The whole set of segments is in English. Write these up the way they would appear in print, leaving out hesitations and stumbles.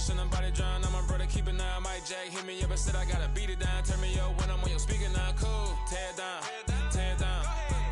Should nobody drown, I'm my brother, keep it now. Mike Jack hit me up and said I gotta beat it down. Turn me up when I'm on your speaker now. Cool, tear it down, tear it down,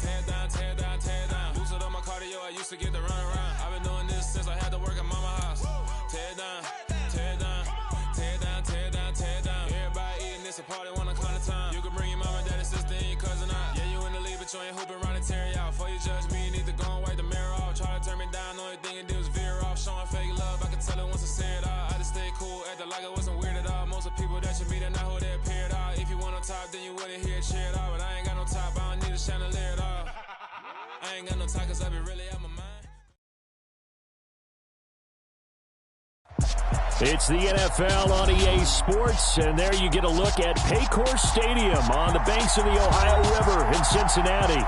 tear it down, tear it down, tear it down. Boosted on my cardio, I used to get the run around. I've been doing this since I had to work at mama house. Tear it down, tear it down, tear it down, tear it down, tear it down. Everybody eating this a party, 1 o'clock of time. You can bring your mama, daddy, sister, and your cousin out. Yeah, you in the league, but you ain't hooping around and tear it out. Before you judge me, you need to go and wipe the mirror off. Try to turn me down, only thing you did was veer off. Showing fake love, I can tell it once I say it all. I just stay cool, acting like I wasn't weird at all. Most of the people that you meet are not who they appear at all. If you want on top, then you wouldn't hear it cheer at all. But I ain't got no top, I don't need a chandelier at all. I ain't got no top, cause I be really out my mind. It's the NFL on EA Sports, and there you get a look at Paycor Stadium on the banks of the Ohio River in Cincinnati.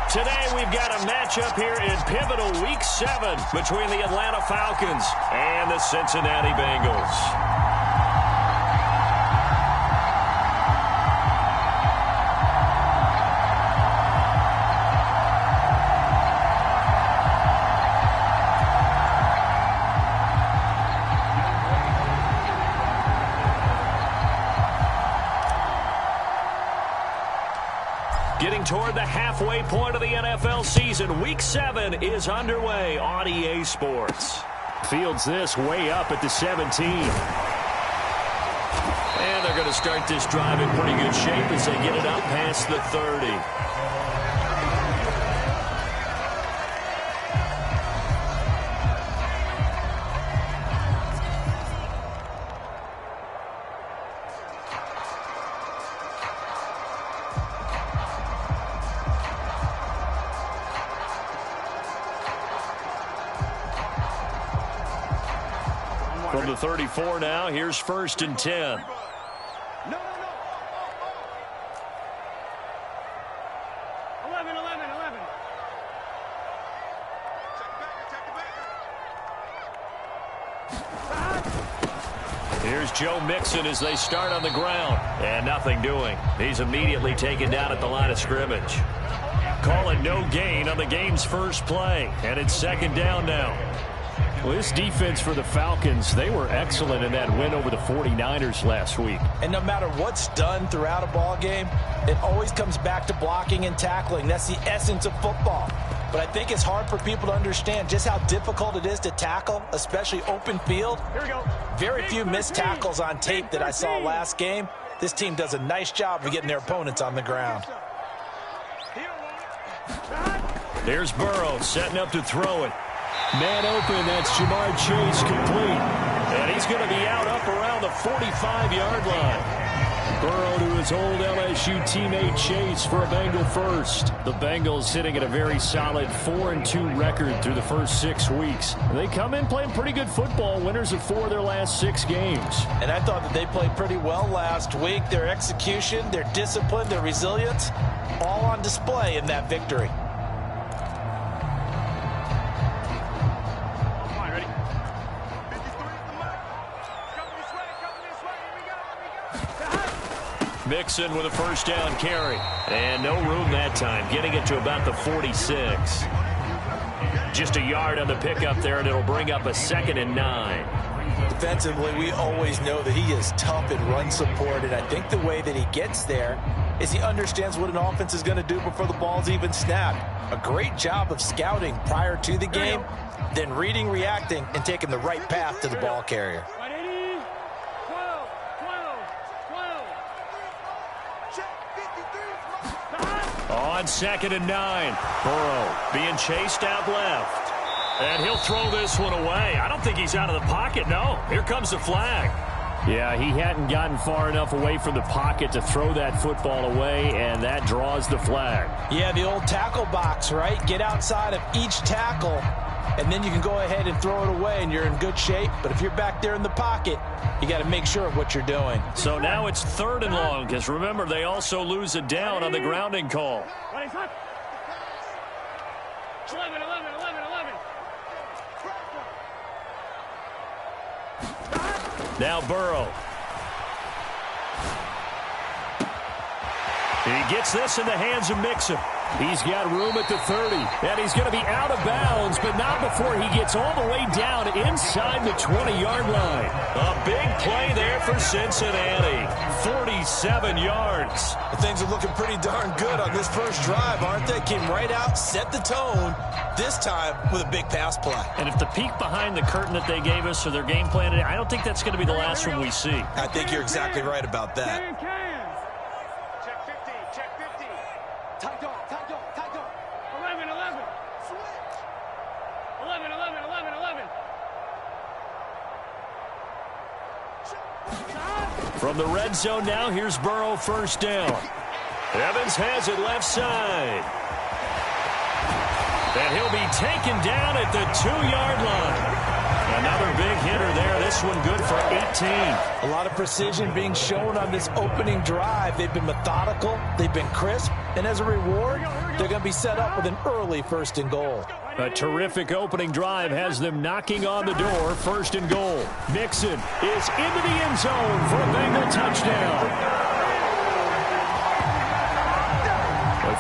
Today we've got a matchup here in pivotal Week 7 between the Atlanta Falcons and the Cincinnati Bengals. Getting toward the halfway point of the NFL season, Week 7 is underway on EA Sports. Fields this way up at the 17. And they're going to start this drive in pretty good shape as they get it up past the 30. From the 34 now, here's 1st and 10. No. 11. Here's Joe Mixon as they start on the ground. And nothing doing. He's immediately taken down at the line of scrimmage. Call it no gain on the game's first play. And it's 2nd down now. Well, this defense for the Falcons, they were excellent in that win over the 49ers last week. And no matter what's done throughout a ball game, it always comes back to blocking and tackling. That's the essence of football. But I think it's hard for people to understand just how difficult it is to tackle, especially open field. Here we go. Very few missed tackles on tape that I saw last game. This team does a nice job of getting their opponents on the ground. There's Burrow setting up to throw it. Man open, that's Jamar Chase complete. And he's going to be out up around the 45-yard line. Burrow to his old LSU teammate Chase for a Bengal first. The Bengals sitting at a very solid 4-2 record through the first 6 weeks. They come in playing pretty good football, winners of 4 of their last 6 games. And I thought that they played pretty well last week. Their execution, their discipline, their resilience, all on display in that victory. Mixon with a 1st down carry. And no room that time, getting it to about the 46. Just a yard on the pickup there, and it'll bring up a 2nd and 9. Defensively, we always know that he is tough in run support, and I think the way that he gets there is he understands what an offense is going to do before the ball's even snapped. A great job of scouting prior to the game, then reading, reacting, and taking the right path to the ball carrier. On 2nd and 9, Burrow being chased out left. And he'll throw this one away. I don't think he's out of the pocket, no. Here comes the flag. Yeah, he hadn't gotten far enough away from the pocket to throw that football away, and that draws the flag. Yeah, the old tackle box, right? Get outside of each tackle, and then you can go ahead and throw it away, and you're in good shape. But if you're back there in the pocket, you got to make sure of what you're doing. So now it's 3rd and long, because remember, they also lose a down on the grounding call. 11. Now Burrow. He gets this in the hands of Mixon. He's got room at the 30, and he's going to be out of bounds, but not before he gets all the way down inside the 20-yard line. A big play there for Cincinnati. 47 yards. Things are looking pretty darn good on this first drive, aren't they? Came right out, set the tone, this time with a big pass play. And if the peek behind the curtain that they gave us or their game plan today, I don't think that's going to be the last one we see. I think you're exactly right about that. Check 50, check 50. Tight dog. 11, 11. Switch. 11, 11, 11, 11. From the red zone now, here's Burrow, first down. Evans has it left side. And he'll be taken down at the 2-yard line. Another big hitter there. This one good for 18. A lot of precision being shown on this opening drive. They've been methodical. They've been crisp. And as a reward, they're going to be set up with an early 1st and goal. A terrific opening drive has them knocking on the door. 1st and goal. Mixon is into the end zone for a Bengal touchdown.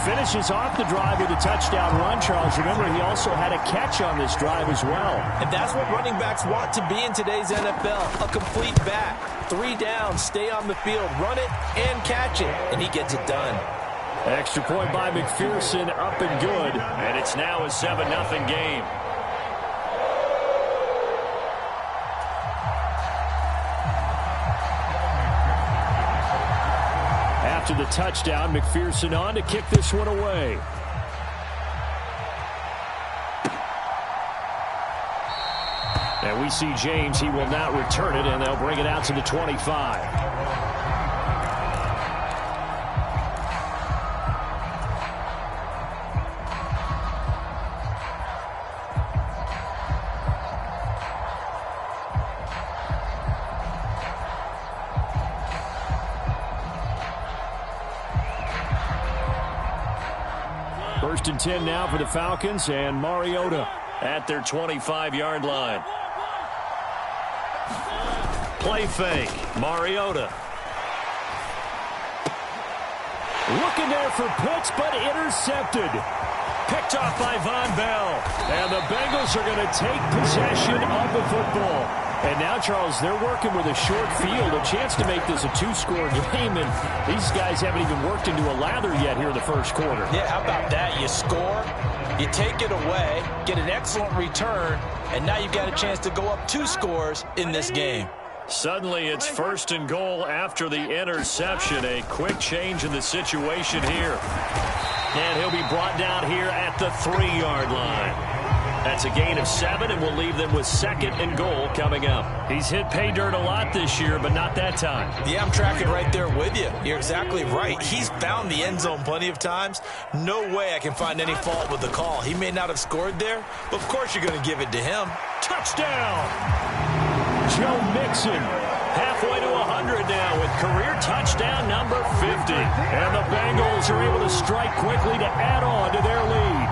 Finishes off the drive with a touchdown run, Charles. Remember, he also had a catch on this drive as well. And that's what running backs want to be in today's NFL. A complete back. 3 downs, stay on the field, run it, and catch it. And he gets it done. Extra point by McPherson, up and good. And it's now a 7-0 game. After the touchdown, McPherson on to kick this one away. And we see James. He will not return it, and they'll bring it out to the 25. First and 10 now for the Falcons, and Mariota at their 25-yard line. Play fake. Mariota. Looking there for Pitts, but intercepted. Picked off by Von Bell. And the Bengals are going to take possession of the football. And now, Charles, they're working with a short field, a chance to make this a 2-score game, and these guys haven't even worked into a lather yet here in the first quarter. Yeah, how about that? You score, you take it away, get an excellent return, and now you've got a chance to go up 2 scores in this game. Suddenly, it's 1st and goal after the interception. A quick change in the situation here. And he'll be brought down here at the 3-yard line. That's a gain of 7, and we'll leave them with 2nd and goal coming up. He's hit pay dirt a lot this year, but not that time. Yeah, I'm tracking right there with you. You're exactly right. He's found the end zone plenty of times. No way I can find any fault with the call. He may not have scored there, but of course you're going to give it to him. Touchdown! Joe Mixon halfway to 100 now with career touchdown number 50. And the Bengals are able to strike quickly to add on to their lead.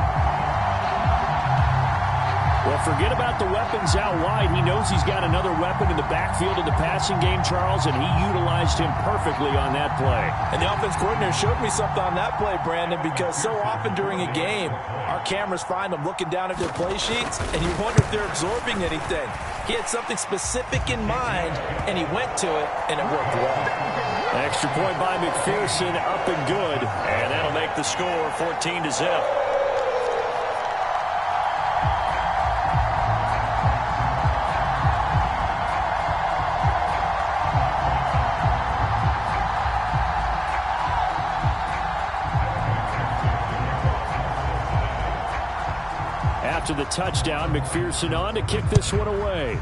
Well, forget about the weapons out wide. He knows he's got another weapon in the backfield of the passing game, Charles, and he utilized him perfectly on that play. And the offense coordinator showed me something on that play, Brandon, because so often during a game, our cameras find them looking down at their play sheets, and you wonder if they're absorbing anything. He had something specific in mind, and he went to it, and it worked well. Extra point by McPherson, up and good, and that'll make the score 14-0. After the touchdown, McPherson on to kick this one away.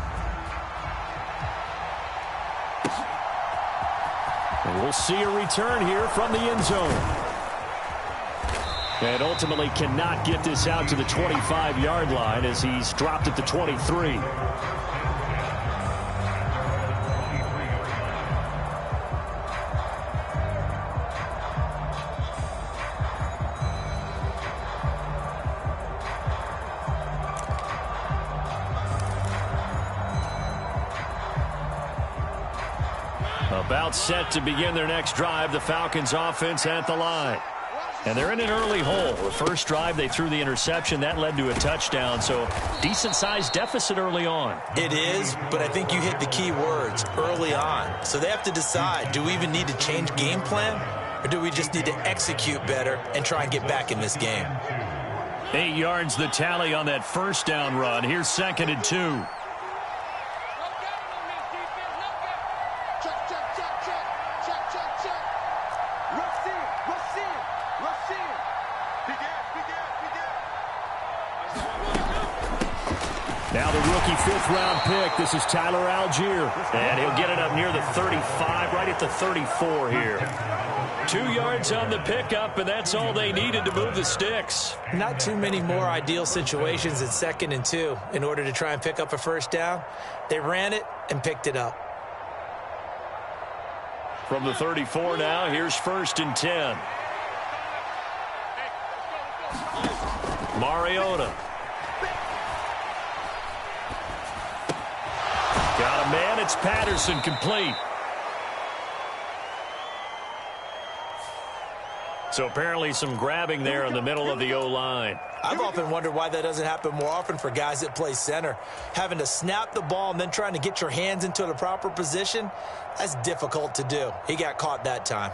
And we'll see a return here from the end zone. And ultimately cannot get this out to the 25-yard line as he's dropped at the 23. About set to begin their next drive. The Falcons offense at the line. And they're in an early hole. The first drive, they threw the interception. That led to a touchdown, so decent-sized deficit early on. It is, but I think you hit the key words, early on. So they have to decide, do we even need to change game plan, or do we just need to execute better and try and get back in this game? 8 yards the tally on that first down run. Here's 2nd and 2. Now the rookie 5th-round pick. This is Tyler Algier. And he'll get it up near the 35, right at the 34 here. 2 yards on the pickup, and that's all they needed to move the sticks. Not too many more ideal situations at 2nd and 2 in order to try and pick up a first down. They ran it and picked it up. From the 34 now, here's 1st and 10. Mariota. Got a man, it's Patterson, complete. So apparently some grabbing there in the middle of the O-line. I've often wondered why that doesn't happen more often for guys that play center. Having to snap the ball and then trying to get your hands into the proper position, that's difficult to do. He got caught that time.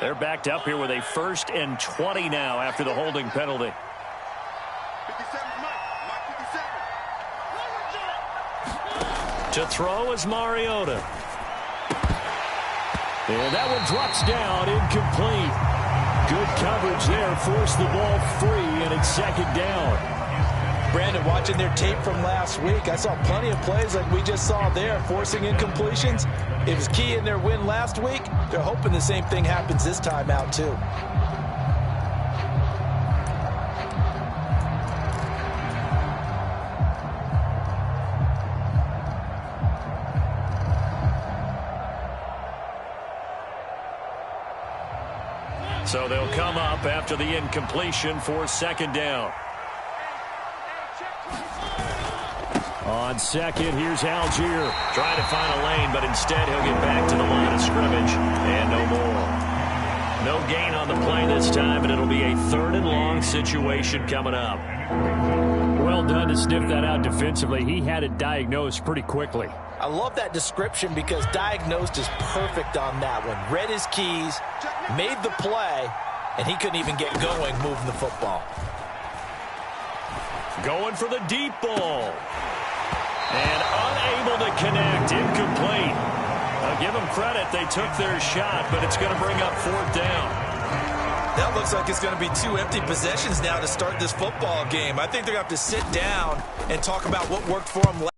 They're backed up here with a 1st and 20 now after the holding penalty. 57, Mike 57. To throw is Mariota. And that one drops down, incomplete. Good coverage there, forced the ball free, and it's 2nd down. Brandon, watching their tape from last week, I saw plenty of plays like we just saw there, forcing incompletions. It was key in their win last week. They're hoping the same thing happens this time out, too. So they'll come up after the incompletion for 2nd down. On 2nd, here's Algier. Trying to find a lane, but instead he'll get back to the line of scrimmage. And no more. No gain on the play this time, and it'll be a 3rd and long situation coming up. Well done to sniff that out defensively. He had it diagnosed pretty quickly. I love that description because diagnosed is perfect on that one. Read his keys, made the play, and he couldn't even get going moving the football. Going for the deep ball. And unable to connect, incomplete. I'll give them credit, they took their shot, but it's going to bring up 4th down. That looks like it's going to be 2 empty possessions now to start this football game. I think they're going to have to sit down and talk about what worked for them last.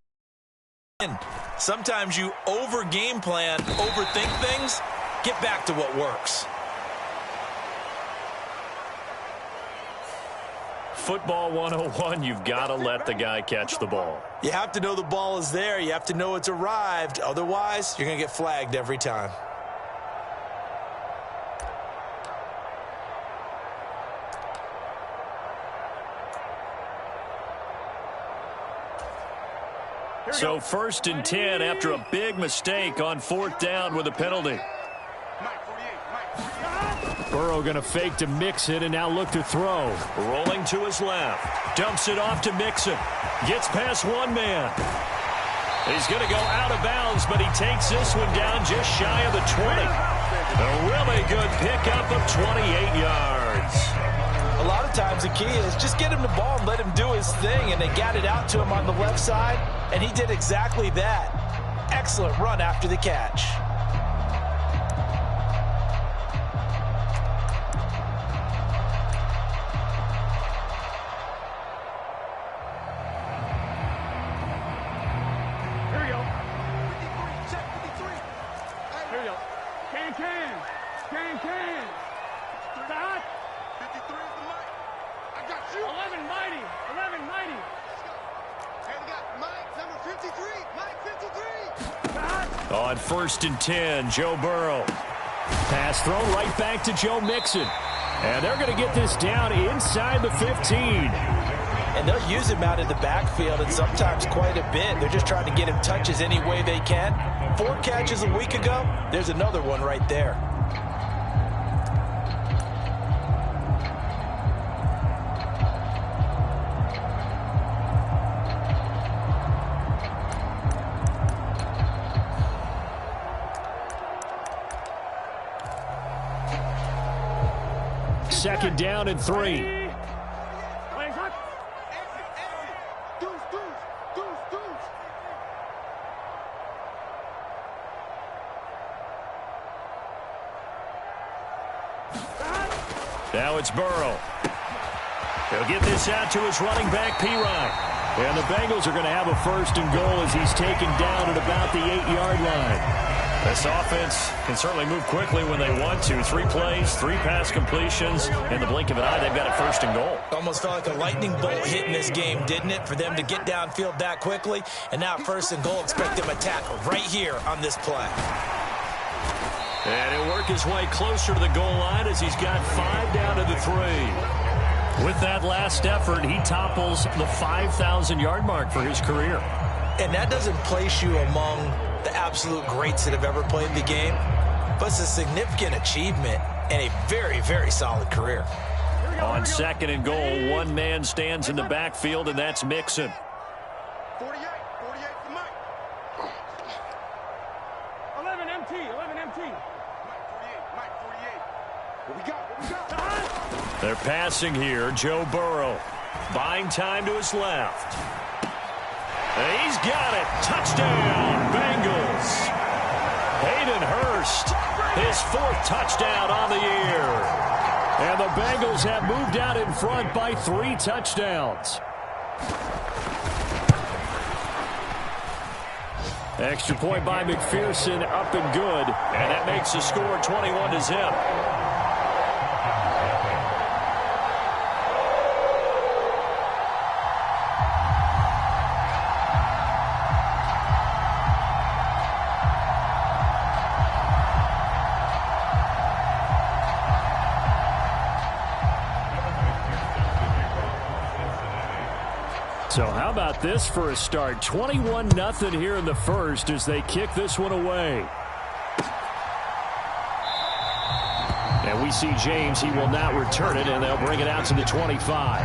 Sometimes you over-game plan, overthink things, get back to what works. Football 101, you've got to let the guy catch the ball. You have to know the ball is there. You have to know it's arrived. Otherwise, you're going to get flagged every time. So 1st and 10 after a big mistake on 4th down with a penalty. Burrow going to fake to Mixon and now look to throw. Rolling to his left. Dumps it off to Mixon. Gets past one man. He's going to go out of bounds, but he takes this one down just shy of the 20. A really good pickup of 28 yards. A lot of times the key is just get him the ball and let him do his thing, and they got it out to him on the left side, and he did exactly that. Excellent run after the catch. On 1st and 10, Joe Burrow. Pass thrown right back to Joe Mixon. And they're going to get this down inside the 15. and they'll use him out in the backfield, and sometimes quite a bit. They're just trying to get him touches any way they can. 4 catches a week ago, there's another one right there. Second down and 3. Now it's Burrow. He'll get this out to his running back, Pirine. And the Bengals are going to have a first and goal as he's taken down at about the 8-yard line. This offense can certainly move quickly when they want to. 3 plays, 3 pass completions. In the blink of an eye, they've got it first and goal. Almost felt like a lightning bolt hit in this game, didn't it? For them to get downfield that quickly. And now first and goal, expect them to tackle right here on this play. And he'll work his way closer to the goal line as he's got 5 down to the 3. With that last effort, he topples the 5,000-yard mark for his career. And that doesn't place you among the absolute greats that have ever played the game, but it's a significant achievement and a very, very solid career. On second and goal, one man stands in the backfield, and that's Mixon. 48 for Mike. 11 MT. Mike 48. What we got? They're passing here. Joe Burrow buying time to his left. And he's got it. Touchdown, Bengals. Hayden Hurst, his 4th touchdown on the year. And the Bengals have moved out in front by 3 touchdowns. Extra point by McPherson, up and good. And that makes the score 21-0. So how about this for a start? 21-0 here in the first as they kick this one away. And we see James. He will not return it, and they'll bring it out to the 25.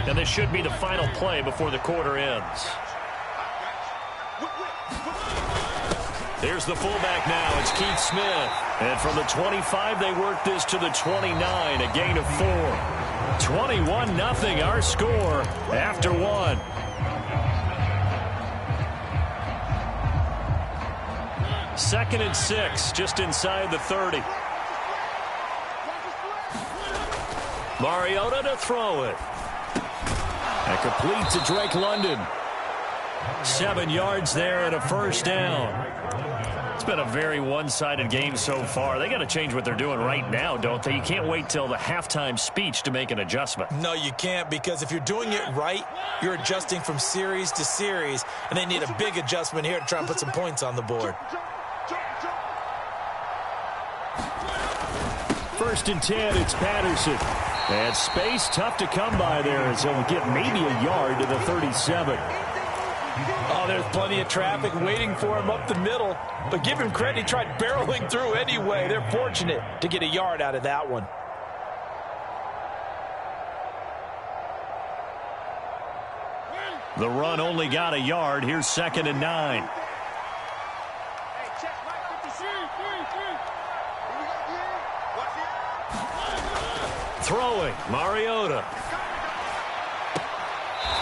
And this should be the final play before the quarter ends. Here's the fullback now. It's Keith Smith. And from the 25, they work this to the 29, a gain of 4. 21-0, our score after 1. Second and 6, just inside the 30. Mariota to throw it. And complete to Drake London. 7 yards there and a first down. It's been a very one-sided game so far. They got to change what they're doing right now, don't they? You can't wait till the halftime speech to make an adjustment. No, you can't, because if you're doing it right, you're adjusting from series to series, and they need a big adjustment here to try and put some points on the board. First and 10, it's Patterson. And space tough to come by there as he'll get maybe a yard to the 37. Oh, there's plenty of traffic waiting for him up the middle. But give him credit, he tried barreling through anyway. They're fortunate to get a yard out of that one. The run only got a yard. Here's second and 9. Throwing, Mariota.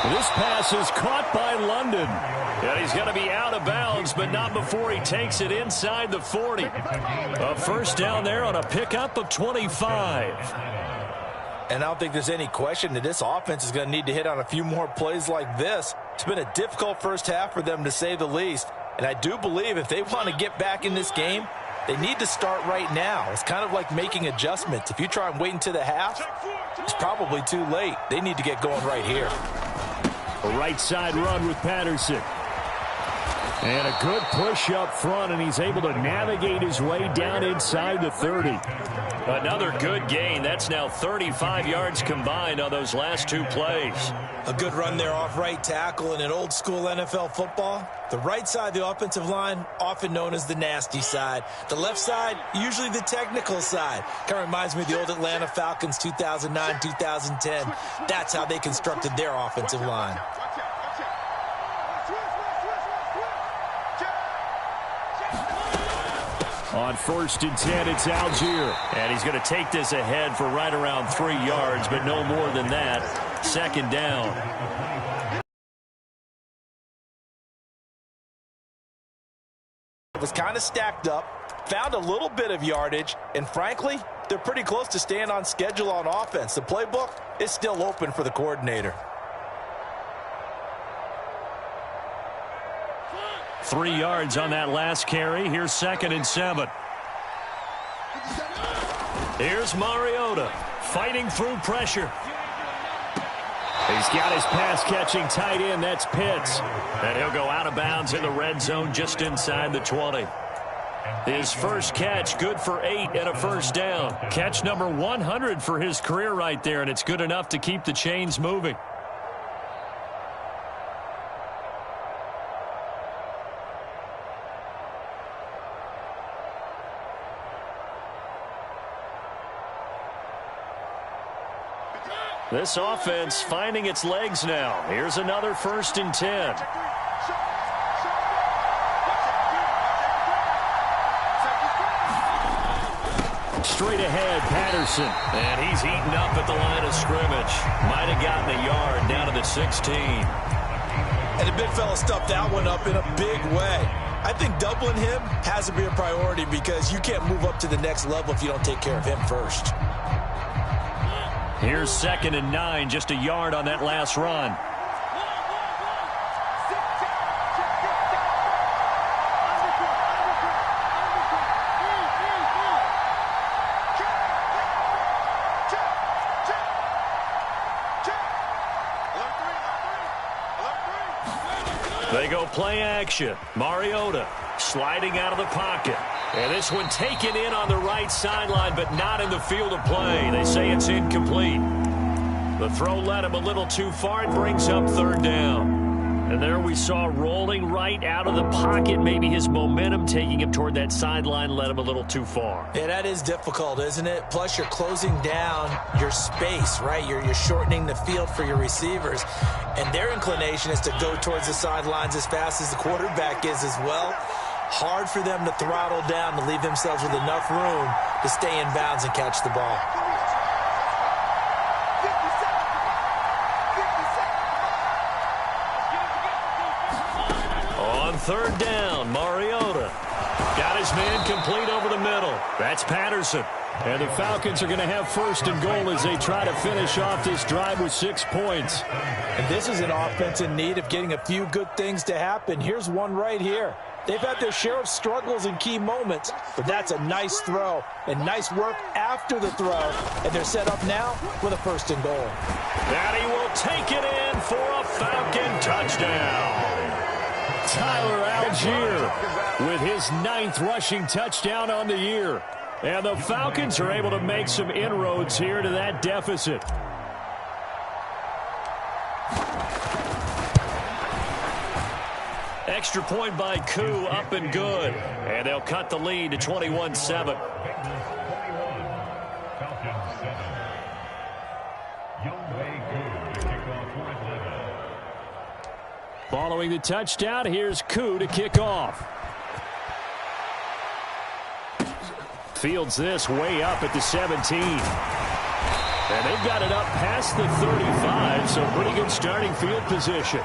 This pass is caught by London. And he's going to be out of bounds, but not before he takes it inside the 40. A first down there on a pickup of 25. And I don't think there's any question that this offense is going to need to hit on a few more plays like this. It's been a difficult first half for them, to say the least. And I do believe if they want to get back in this game, they need to start right now. It's kind of like making adjustments. If you try and wait until the half, it's probably too late. They need to get going right here. A right side run with Patterson. And a good push up front, and he's able to navigate his way down inside the 30. Another good gain. That's now 35 yards combined on those last two plays. A good run there off right tackle. In an old school NFL football, the right side of the offensive line, often known as the nasty side. The left side, usually the technical side. Kind of reminds me of the old Atlanta Falcons 2009, 2010. That's how they constructed their offensive line. On 1st and 10, it's Algier. And he's going to take this ahead for right around 3 yards, but no more than that. 2nd down. It was kind of stacked up, found a little bit of yardage, and frankly, they're pretty close to staying on schedule on offense. The playbook is still open for the coordinator. 3 yards on that last carry. Here's 2nd and 7. Here's Mariota fighting through pressure. He's got his pass-catching tight end. That's Pitts. And he'll go out of bounds in the red zone just inside the 20. His first catch, good for 8 and a 1st down. Catch number 100 for his career right there, and it's good enough to keep the chains moving. This offense finding its legs now. Here's another 1st and 10. Straight ahead, Patterson. And he's eaten up at the line of scrimmage. Might have gotten a yard down to the 16. And the big fella stuffed that one up in a big way. I think doubling him has to be a priority because you can't move up to the next level if you don't take care of him first. Here's 2nd and 9, just a yard on that last run. They go play action. Mariota sliding out of the pocket. And this one taken in on the right sideline, but not in the field of play. They say it's incomplete. The throw led him a little too far. It brings up 3rd down. And there we saw rolling right out of the pocket. Maybe his momentum taking him toward that sideline led him a little too far. Yeah, that is difficult, isn't it? Plus, you're closing down your space, right? You're shortening the field for your receivers. And their inclination is to go towards the sidelines as fast as the quarterback is as well. Hard for them to throttle down to leave themselves with enough room to stay in bounds and catch the ball. On 3rd down, Mariota got his man complete over the middle. That's Patterson. And the Falcons are going to have 1st and goal as they try to finish off this drive with 6 points. And this is an offense in need of getting a few good things to happen. Here's one right here. They've had their share of struggles in key moments, but that's a nice throw and nice work after the throw. And they're set up now with a 1st and goal. And he will take it in for a Falcon touchdown. Tyler Algier with his 9th rushing touchdown on the year. And the Falcons are able to make some inroads here to that deficit. Extra point by Koo, up and good. And they'll cut the lead to 21-7. Following the touchdown, here's Koo to kick off. Fields this way up at the 17. And they've got it up past the 35, so pretty good starting field position.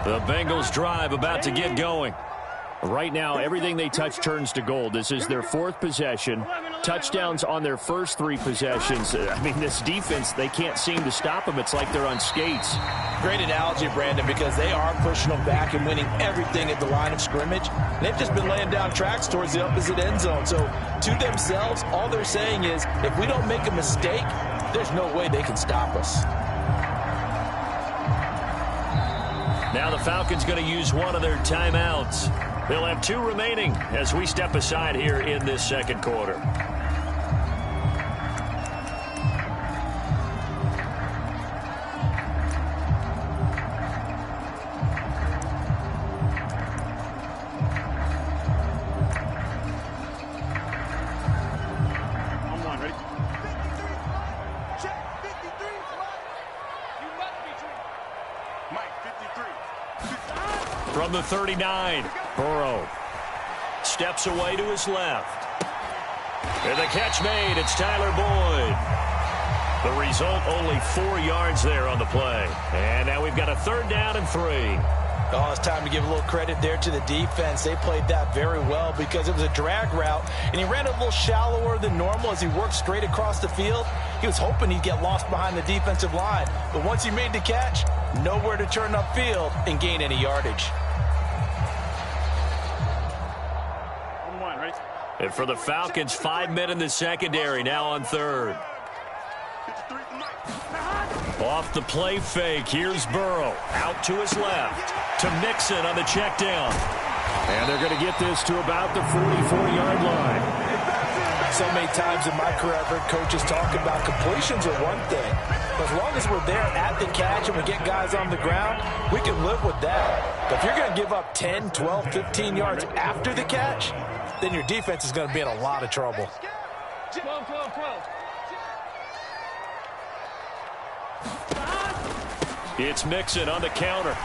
The Bengals drive about to get going. Right now, everything they touch turns to gold. This is their 4th possession. Touchdowns on their first 3 possessions. I mean, this defense, they can't seem to stop them. It's like they're on skates. Great analogy, Brandon, because they are pushing them back and winning everything at the line of scrimmage. They've just been laying down tracks towards the opposite end zone. So to themselves, all they're saying is, if we don't make a mistake, there's no way they can stop us. Now the Falcons going to use one of their timeouts. They'll have 2 remaining as we step aside here in this second quarter. From the 39, Burrow steps away to his left. And the catch made. It's Tyler Boyd. The result, only 4 yards there on the play. And now we've got a 3rd down and 3. Oh, it's time to give a little credit there to the defense. They played that very well because it was a drag route, and he ran a little shallower than normal as he worked straight across the field. He was hoping he'd get lost behind the defensive line, but once he made the catch, nowhere to turn upfield and gain any yardage. And for the Falcons, 5 men in the secondary, now on 3rd. Off the play fake, here's Burrow. Out to his left. To Mixon on the check down. And they're going to get this to about the 44-yard line. So many times in my career, I've heard coaches talk about completions are one thing. But as long as we're there at the catch and we get guys on the ground, we can live with that. But if you're going to give up 10, 12, 15 yards after the catch, then your defense is going to be in a lot of trouble. It's Mixon on the counter.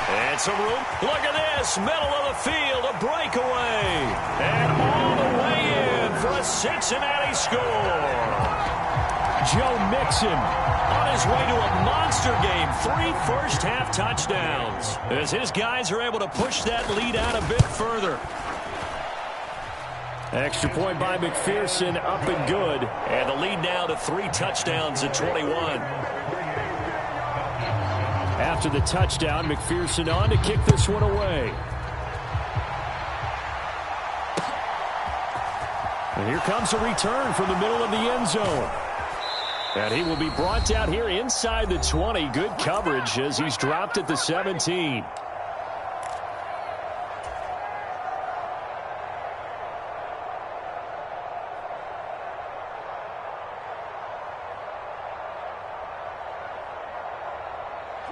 And some room. Look at this. Middle of the field. A breakaway. And all the way in for a Cincinnati score. Joe Mixon on his way to a monster game. 3 first-half touchdowns. As his guys are able to push that lead out a bit further. Extra point by McPherson, up and good. And the lead now to 3 touchdowns at 21. After the touchdown, McPherson on to kick this one away. And here comes a return from the middle of the end zone. And he will be brought down here inside the 20. Good coverage as he's dropped at the 17.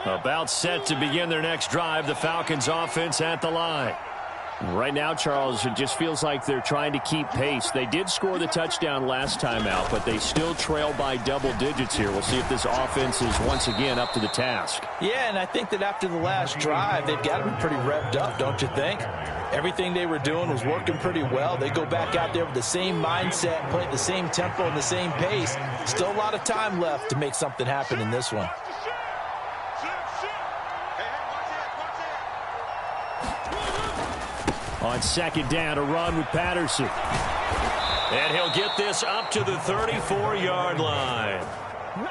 About set to begin their next drive. The Falcons offense at the line. Right now, Charles, it just feels like they're trying to keep pace. They did score the touchdown last time out, but they still trail by double digits here. We'll see if this offense is once again up to the task. Yeah, and I think that after the last drive, they've got to be pretty revved up, don't you think? Everything they were doing was working pretty well. They go back out there with the same mindset, play at the same tempo and the same pace. Still a lot of time left to make something happen in this one. On 2nd down, a run with Patterson. And he'll get this up to the 34-yard line.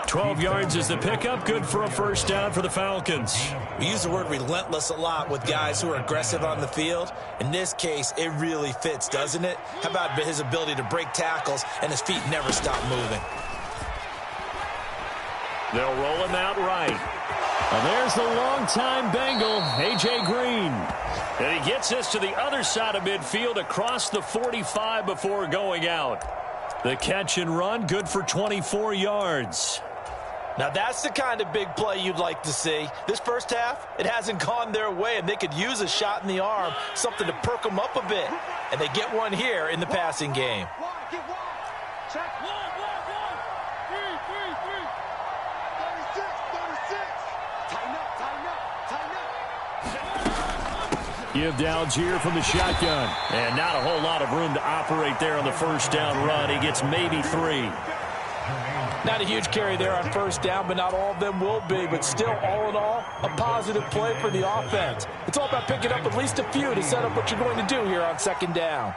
12 yards is the pickup. Good for a first down for the Falcons. We use the word relentless a lot with guys who are aggressive on the field. In this case, it really fits, doesn't it? How about his ability to break tackles and his feet never stop moving? They'll roll him out right. And there's the longtime Bengal, A.J. Green. And he gets this to the other side of midfield across the 45 before going out. The catch and run, good for 24 yards. Now that's the kind of big play you'd like to see. This first half, it hasn't gone their way, and they could use a shot in the arm, something to perk them up a bit. And they get one here in the passing game. Give to Algier from the shotgun. And not a whole lot of room to operate there on the first down run. He gets maybe 3. Not a huge carry there on first down, but not all of them will be. But still, all in all, a positive play for the offense. It's all about picking up at least a few to set up what you're going to do here on second down.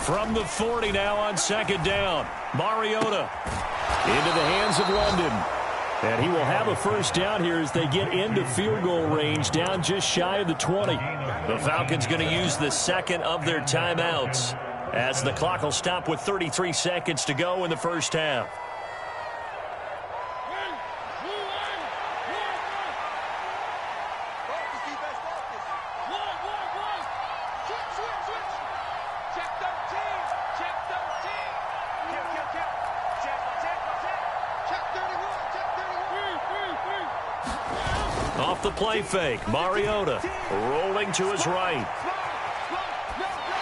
From the 40 now on second down. Mariota into the hands of London. And he will have a first down here as they get into field goal range, down just shy of the 20. The Falcons going to use the second of their timeouts, as the clock will stop with 33 seconds to go in the first half. Off the play fake, Mariota rolling to his right.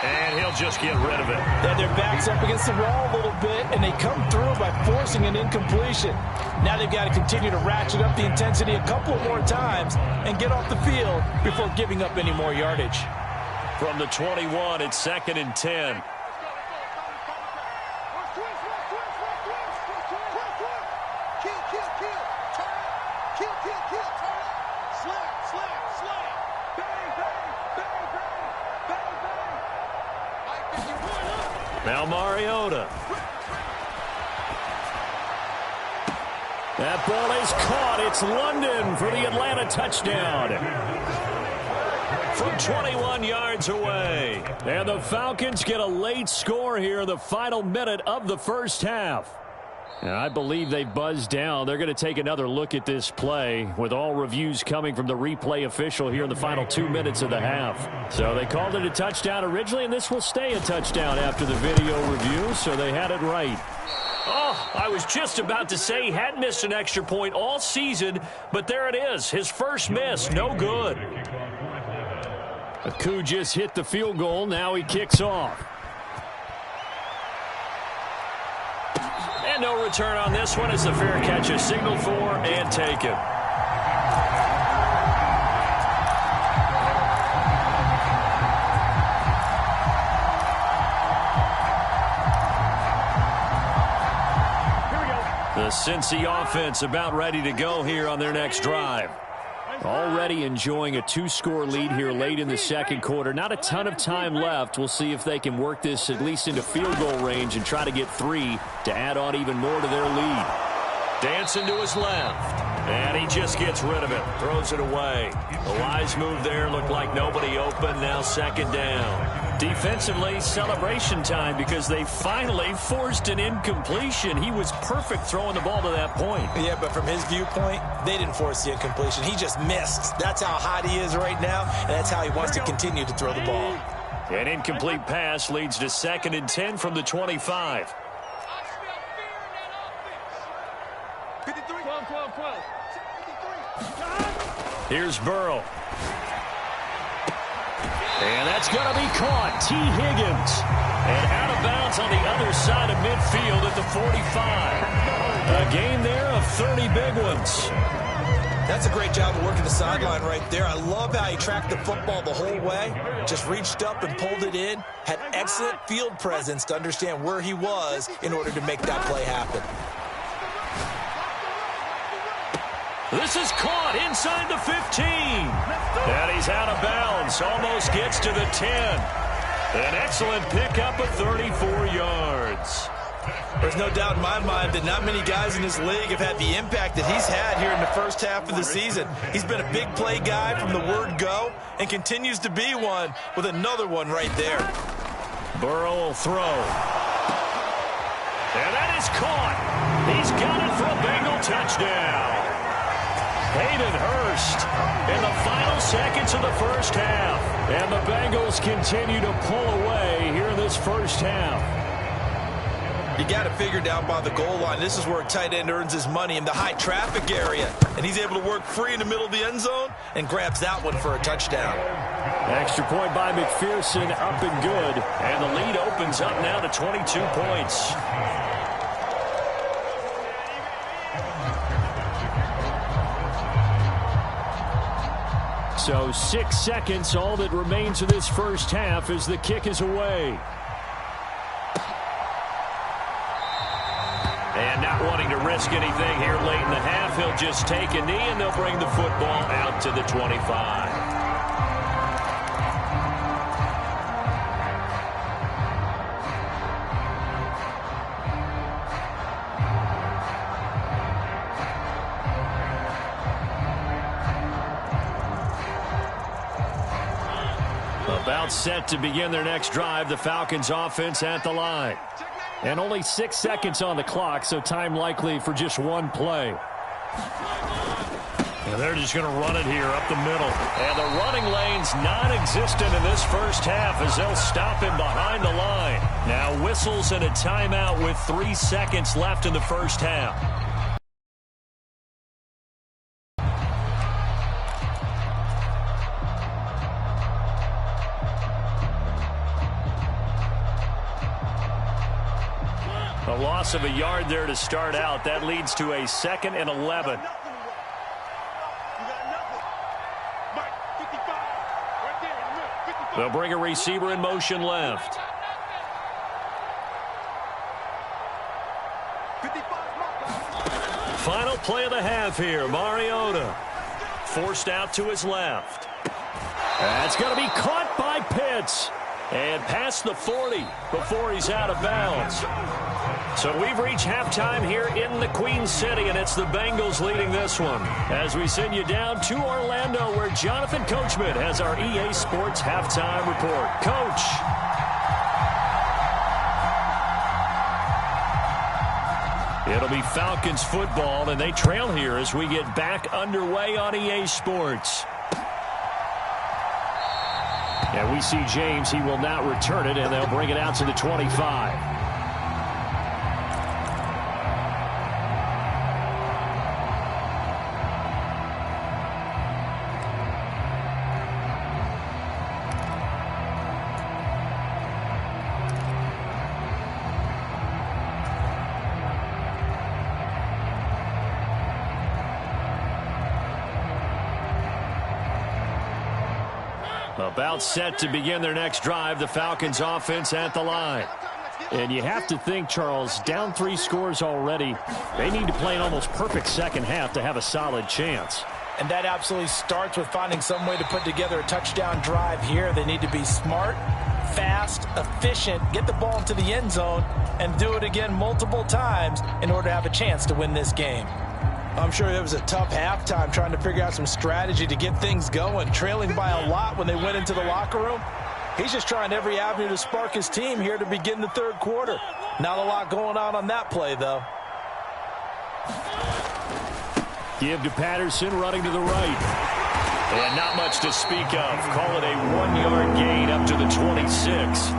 And he'll just get rid of it. Yeah, their back's up against the wall a little bit, and they come through by forcing an incompletion. Now they've got to continue to ratchet up the intensity a couple more times and get off the field before giving up any more yardage. From the 21, it's 2nd and 10. Now Mariota. That ball is caught. It's London for the Atlanta touchdown. From 21 yards away. And the Falcons get a late score here in the final minute of the first half. And I believe they buzzed down. They're going to take another look at this play, with all reviews coming from the replay official here in the final 2 minutes of the half. So they called it a touchdown originally, and this will stay a touchdown after the video review, so they had it right. Oh, I was just about to say he hadn't missed an extra point all season, but there it is. His first miss, no good. Yooo just hit the field goal. Now he kicks off. And no return on this one as the fair catch is signaled for and taken. The Cincy offense about ready to go here on their next drive. Already enjoying a 2-score lead here late in the second quarter. Not a ton of time left. We'll see if they can work this at least into field goal range and try to get 3 to add on even more to their lead. Dancing to his left. And he just gets rid of it. Throws it away. The wise move there. Looked like nobody open. Now second down. Defensively, celebration time because they finally forced an incompletion. He was perfect throwing the ball to that point. Yeah, but from his viewpoint, they didn't force the incompletion. He just missed. That's how hot he is right now, and that's how he wants to continue to throw the ball. An incomplete pass leads to 2nd and 10 from the 25. 12. Here's Burrow. And that's going to be caught. T. Higgins. And out of bounds on the other side of midfield at the 45. A gain there of 30 big ones. That's a great job of working the sideline right there. I love how he tracked the football the whole way. Just reached up and pulled it in. Had excellent field presence to understand where he was in order to make that play happen. This is caught inside the 15. And he's out of bounds. Almost gets to the 10. An excellent pickup of 34 yards. There's no doubt in my mind that not many guys in this league have had the impact that he's had here in the first half of the season. He's been a big play guy from the word go and continues to be one with another one right there. Burrow will throw. And that is caught. He's got it for a Bengal touchdown. Hayden Hurst in the final seconds of the first half. And the Bengals continue to pull away here in this first half. You got to figure down by the goal line. This is where a tight end earns his money, in the high traffic area. And he's able to work free in the middle of the end zone and grabs that one for a touchdown. Extra point by McPherson, up and good. And the lead opens up now to 22 points. So 6 seconds, all that remains of this first half as the kick is away. risk anything here late in the half. He'll just take a knee, and they'll bring the football out to the 25. About set to begin their next drive, the Falcons offense at the line. And only 6 seconds on the clock, so time likely for just one play. And they're just going to run it here up the middle. And the running lane's non-existent in this first half as they'll stop him behind the line. Now whistles and a timeout with 3 seconds left in the first half. A loss of a yard there to start out. That leads to a 2nd and 11. They'll bring a receiver in motion left. Final play of the half here. Mariota forced out to his left. That's going to be caught by Pitts. And past the 40 before he's out of bounds. So we've reached halftime here in the Queen City, and it's the Bengals leading this one. As we send you down to Orlando, where Jonathan Coachman has our EA Sports Halftime Report. Coach. It'll be Falcons football, and they trail here as we get back underway on EA Sports. And we see James. He will not return it, and they'll bring it out to the 25. About set to begin their next drive, the Falcons offense at the line. And you have to think, Charles, down 3 scores already. They need to play an almost perfect second half to have a solid chance. And that absolutely starts with finding some way to put together a touchdown drive here. They need to be smart, fast, efficient, get the ball into the end zone, and do it again multiple times in order to have a chance to win this game. I'm sure it was a tough halftime trying to figure out some strategy to get things going, trailing by a lot when they went into the locker room. He's just trying every avenue to spark his team here to begin the third quarter. Not a lot going on that play, though. Give to Patterson, running to the right. And not much to speak of. Call it a 1-yard gain up to the 26.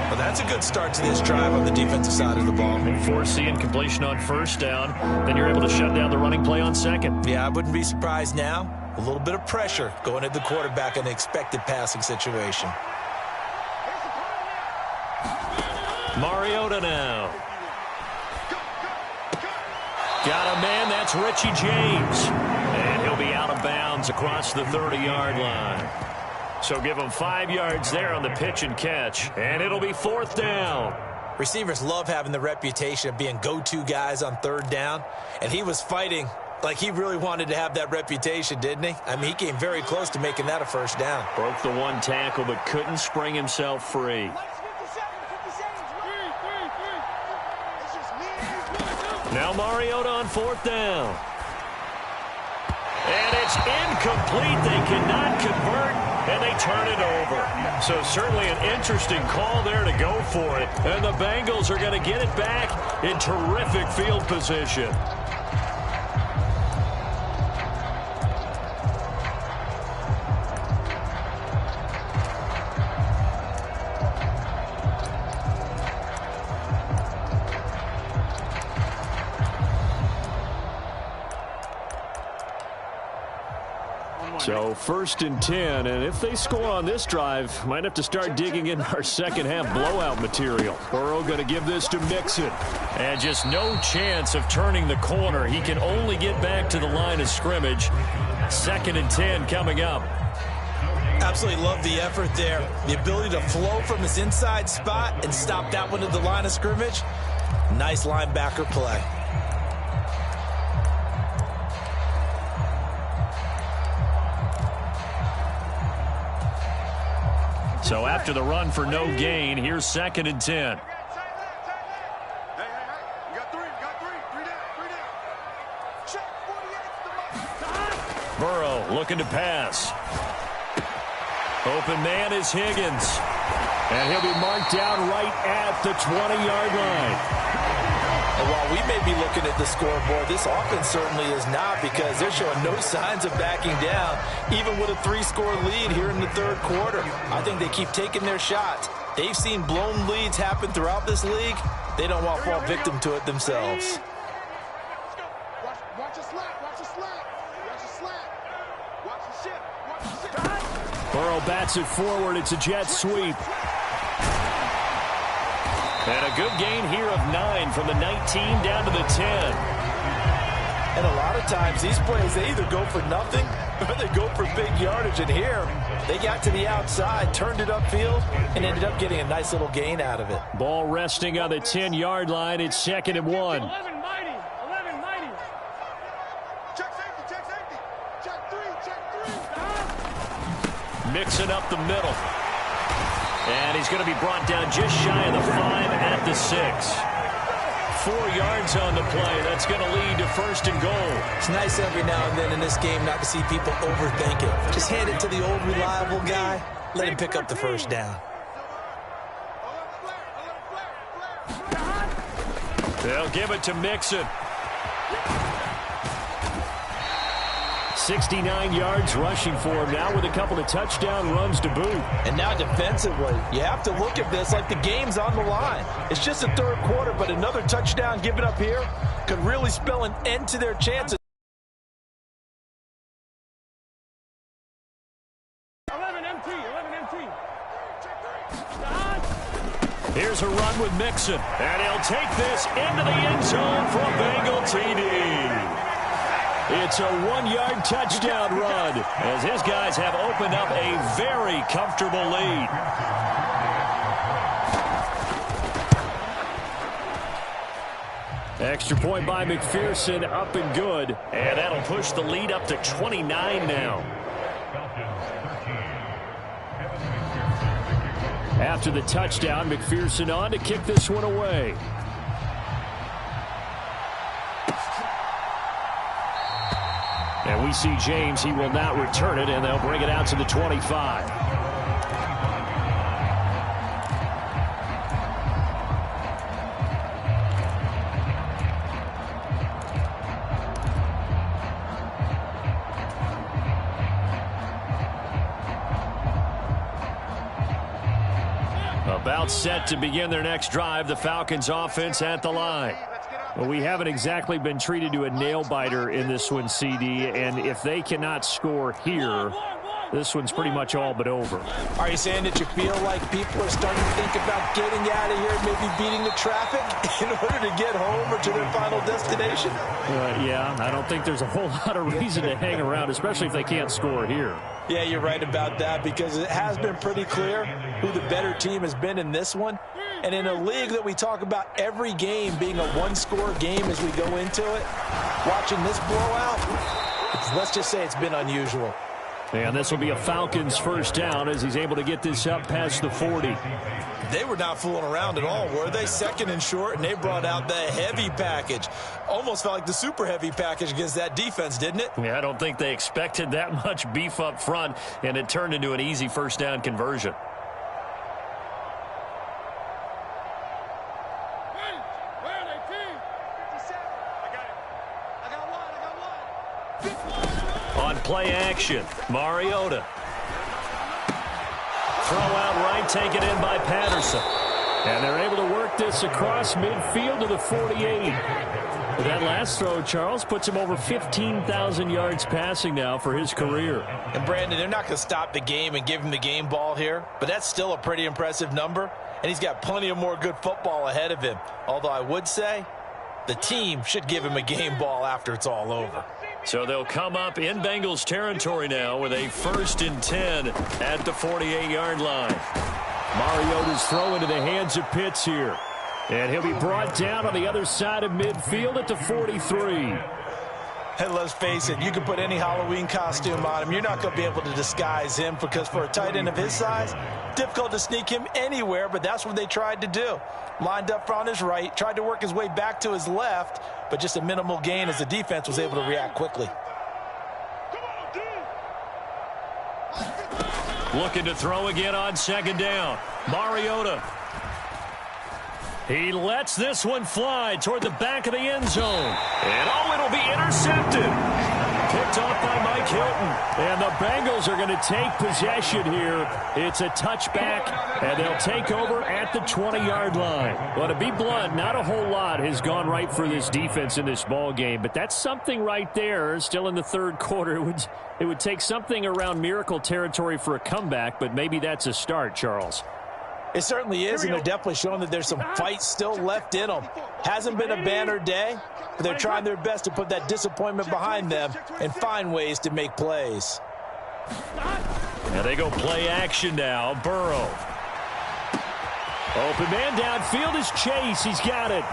Well, that's a good start to this drive on the defensive side of the ball. Force the incompletion on first down. Then you're able to shut down the running play on second. Yeah, I wouldn't be surprised now. A little bit of pressure going at the quarterback in the expected passing situation. Mariota now. Got a man, that's Richie James. And he'll be out of bounds across the 30-yard line. So give him 5 yards there on the pitch and catch. And it'll be 4th down. Receivers love having the reputation of being go-to guys on 3rd down. And he was fighting like he really wanted to have that reputation, didn't he? I mean, he came very close to making that a 1st down. Broke the 1 tackle but couldn't spring himself free. Now Mariota on 4th down. And it's incomplete. They cannot convert, and they turn it over. So certainly an interesting call there to go for it. And the Bengals are going to get it back in terrific field position. So 1st and 10, and if they score on this drive, might have to start digging in our second half blowout material. Burrow going to give this to Mixon. And just no chance of turning the corner. He can only get back to the line of scrimmage. 2nd and 10 coming up. Absolutely love the effort there. The ability to flow from his inside spot and stop that one at the line of scrimmage. Nice linebacker play. So after the run for no gain, here's 2nd and 10. Burrow looking to pass. Open man is Higgins. And he'll be marked down right at the 20-yard line. And while we may be looking at the scoreboard, this offense certainly is not, because they're showing no signs of backing down, even with a 3-score lead here in the 3rd quarter. I think they keep taking their shots. They've seen blown leads happen throughout this league. They don't want to fall victim to it themselves. Watch a slap. Watch a slap. Watch a slap. Watch the ship. Watch the ship. Burrow bats it forward. It's a jet sweep. And a good gain here of 9 from the 19 down to the 10. And a lot of times these plays, they either go for nothing or they go for big yardage. And here, they got to the outside, turned it upfield, and ended up getting a nice little gain out of it. Ball resting on the 10-yard line. It's 2nd and 1. 11 mighty. Check safety. Check 3. Mixing up the middle. And he's going to be brought down just shy of the 5 at the 6. 4 yards on the play. That's going to lead to 1st and goal. It's nice every now and then in this game not to see people overthink it. Just hand it to the old reliable guy. Let him pick up the 1st down. They'll give it to Mixon. 69 yards rushing for him now with a couple of touchdown runs to boot. And now defensively, you have to look at this like the game's on the line. It's just the 3rd quarter, but another touchdown given up here could really spell an end to their chances. 11 MT. Here's a run with Mixon. And he'll take this into the end zone for a Bengal TD. It's a 1-yard touchdown run as his guys have opened up a very comfortable lead. Extra point by McPherson, up and good. And that'll push the lead up to 29 now. After the touchdown, McPherson on to kick this one away. And we see James. He will not return it, and they'll bring it out to the 25. About set to begin their next drive, the Falcons offense at the line. Well, we haven't exactly been treated to a nail-biter in this one, CD, and if they cannot score here, this one's pretty much all but over. Are you saying that you feel like people are starting to think about getting out of here and maybe beating the traffic in order to get home or to their final destination? Yeah, I don't think there's a whole lot of reason to hang around, especially if they can't score here. Yeah, you're right about that, because it has been pretty clear who the better team has been in this one. And in a league that we talk about every game being a one-score game as we go into it, watching this blowout, let's just say it's been unusual. And this will be a Falcons first down as he's able to get this up past the 40. They were not fooling around at all, were they? 2nd and short, and they brought out the heavy package. Almost felt like the super heavy package against that defense, didn't it? Yeah, I don't think they expected that much beef up front, and it turned into an easy first down conversion. On play action, Mariota. Throw out right, taken in by Patterson. And they're able to work this across midfield to the 48. But that last throw, Charles, puts him over 15,000 yards passing now for his career. And, Brandon, they're not going to stop the game and give him the game ball here, but that's still a pretty impressive number, and he's got plenty of more good football ahead of him. Although I would say the team should give him a game ball after it's all over. So they'll come up in Bengals territory now with a 1st and 10 at the 48-yard line. Mariota's throw into the hands of Pitts here. And he'll be brought down on the other side of midfield at the 43. And let's face it, you can put any Halloween costume on him. You're not going to be able to disguise him because for a tight end of his size, difficult to sneak him anywhere, but that's what they tried to do. Lined up on his right, tried to work his way back to his left, but just a minimal gain as the defense was able to react quickly. Looking to throw again on second down. Mariota. He lets this one fly toward the back of the end zone. And it'll be intercepted. Picked off by Mike Hilton. And the Bengals are going to take possession here. It's a touchback, and they'll take over at the 20-yard line. Well, to be blunt, not a whole lot has gone right for this defense in this ball game, but that's something right there. Still in the third quarter. It would take something around miracle territory for a comeback, but maybe that's a start, Charles. It certainly is, and they're definitely showing that there's some fight still left in them. Hasn't been a banner day, but they're trying their best to put that disappointment behind them and find ways to make plays. Now they go play action now. Burrow. Open man downfield is Chase. He's got it.